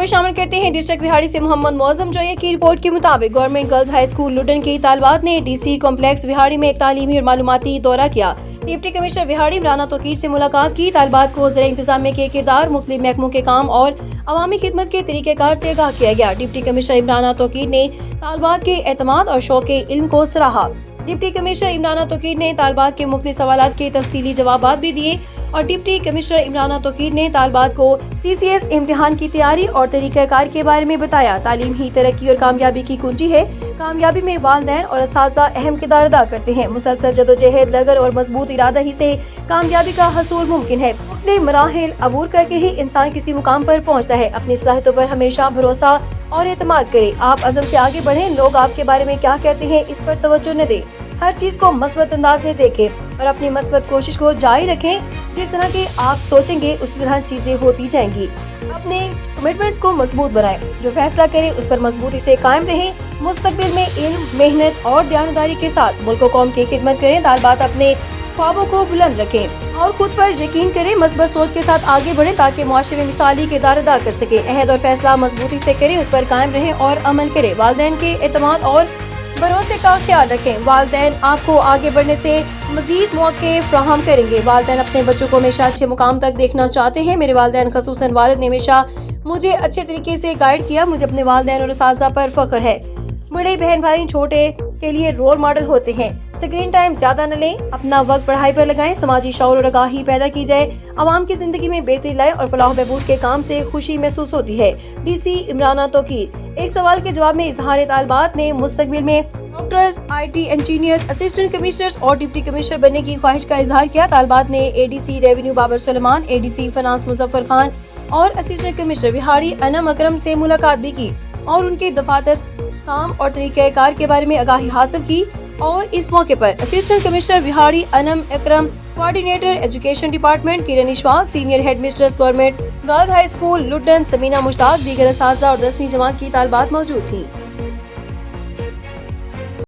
खबर शामिल करते हैं डिस्ट्रिक्ट विहाड़ी से मोहम्मद मौजम जोया की रिपोर्ट के मुताबिक गवर्नमेंट गर्ल्स हाई स्कूल लुडन की तालिबात ने DC कॉम्प्लेक्स विहाड़ी में एक तालीमी और मालूमाती दौरा किया। डिप्टी कमिश्नर विहाड़ी इमराना तोकीर से मुलाकात की। तालिबात को ज़र इंतजामिया के किरदार, मुख्तलिफ महकमों के काम और अवामी खिदमत के तरीक़ेकार से आगाह किया गया। डिप्टी कमिश्नर इमराना तोकीर ने तालिबात के एतमाद और शौक़ इल्म को सराहा। डिप्टी कमिश्नर इमराना तोकीर ने तालिबात के मुख्तलिफ सवालात के तफसीली जवाबात भी दिए और डिप्टी कमिश्नर इमराना तोकीर ने तालिबात को CCS इम्तिहान की तैयारी और तरीक़ाकार के बारे में बताया। तालीम ही तरक्की और कामयाबी की कुंजी है। कामयाबी में वालिदैन और असातिज़ा अहम किरदार अदा करते हैं। मुसलसल जदोजहद, लगन और मजबूत इरादा ही से कामयाबी का हसूल मुमकिन है। मुख्तलिफ मराहिल अबूर करके ही इंसान किसी मुकाम पर पहुँचता है। अपनी सलाहियतों पर हमेशा भरोसा और एतमाद करें। आप अज़म से आगे बढ़ें। लोग आपके बारे में क्या कहते हैं इस पर तवज्जो न दें। हर चीज को मस्बत अंदाज में देखें और अपनी मस्बत कोशिश को जारी रखें। जिस तरह की आप सोचेंगे उस तरह चीजें होती जाएंगी। अपने कमिटमेंट्स को मजबूत बनाएं। जो फैसला करें उस पर मजबूती से कायम रहें। मुस्तकबिल में इल्म, मेहनत और दयानतदारी के साथ मुल्क और कौम की खिदमत करें। तालिबात अपने ख्वाबों को बुलंद रखें और खुद पर यकीन करें। मस्बत सोच के साथ आगे बढ़ें ताकि मुआशरे में मिसाली किरदार अदा कर सके। अहद और फैसला मजबूती से करें, उस पर कायम रहें और अमल करें। वालिदैन के एतमाद और भरोसे का ख्याल रखें। वालिदैन आपको आगे बढ़ने से मजीद मौके फ्राहम करेंगे। वालिदैन अपने बच्चों को हमेशा अच्छे मुकाम तक देखना चाहते हैं। मेरे वालिदैन खसूसन वालिद ने हमेशा मुझे अच्छे तरीके से गाइड किया। मुझे अपने वालिदैन और असातिज़ा पर फख्र है। बड़े बहन भाई छोटे के लिए रोल मॉडल होते हैं। स्क्रीन टाइम ज्यादा न लें, अपना वक्त पढ़ाई पर लगाएं। समाजी शऊर और आगाही पैदा की जाए। आवाम की जिंदगी में बेहतरी लाएं और फलाह बहबूद के काम से खुशी महसूस होती है। DC इमराना तोकीर। एक सवाल के जवाब में इजहार तालिबात ने मुस्तकबिल में doctors, IT engineers, assistant commissioners और डिप्टी कमिश्नर बनने की ख्वाहिश का इजहार किया। तालिबात ने ADC revenue Babar Suleman, ADC finance Muzaffar Khan और असिस्टेंट कमिश्नर विहाड़ी अनम अकरम से मुलाकात भी की और उनके दफातर, काम और तरीक़ाकार के बारे में आगाही हासिल की। और इस मौके पर assistant commissioner Vehari Anam Akram, coordinator education department Kiran Ishfaq, senior head mistress government girls high school Ludan Sameena Mushtaq, दीगर असातिज़ा और 10वीं जमात की तालिबात मौजूद थी।